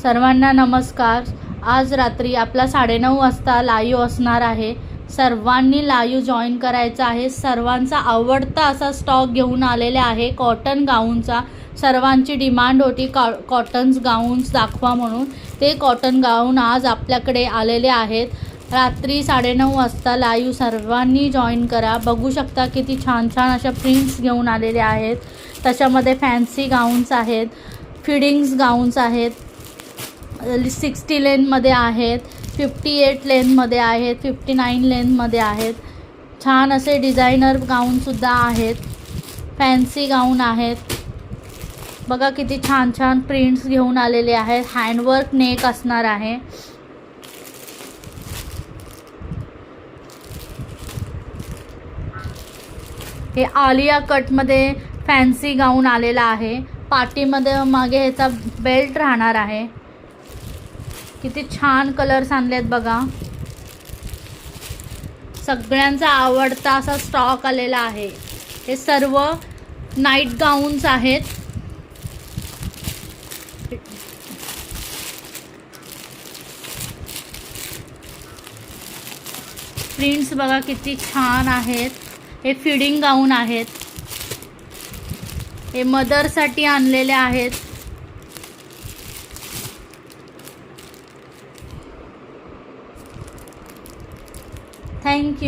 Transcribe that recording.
सर्वांना नमस्कार। आज रात्री आपला 9:30 वाजता लाईव्ह असणार आहे। सर्वांनी लाईव्ह जॉईन करायचं आहे। सर्वांचा आवडता असा स्टॉक घेऊन आलेले आहे कॉटन गाऊनचा। सर्वांची डिमांड होती कॉटन्स गाऊन्स दाखवा म्हणून। ते कॉटन गाऊन आज आपल्याकडे आलेले आहेत। रात्री 9:30 वाजता लाईव्ह सर्वांनी जॉईन करा। बघू शकता किती छान छान अशा प्रिंट्स घेऊन आलेले आहेत। त्याच्यामध्ये फॅन्सी गाऊन्स आहेत, फिडिंग्स गाऊन्स आहेत, 60 लेनमध्ये आहेत, 58 लेनमध्ये आहेत, 59 लेनमध्ये आहेत। छान असे डिझायनर गाऊनसुद्धा आहेत, फॅन्सी गाऊन आहेत। बघा किती छान छान प्रिंट्स घेऊन आलेले आहेत। हँडवर्क नेक असणार आहे। हे आलिया कटमध्ये फॅन्सी गाऊन आलेला आहे। पाठीमध्ये मागे ह्याचा बेल्ट राहणार आहे। किती छान कलर्स आणलेत बघा। सगळ्यांचा आवडता असा स्टॉक आलेला आहे। हे सर्व नाईट गाऊन्स आहेत। प्रिंट्स बघा किती छान आहेत। हे फिडिंग गाऊन आहेत। हे मदरसाठी आणलेले आहेत। Thank you.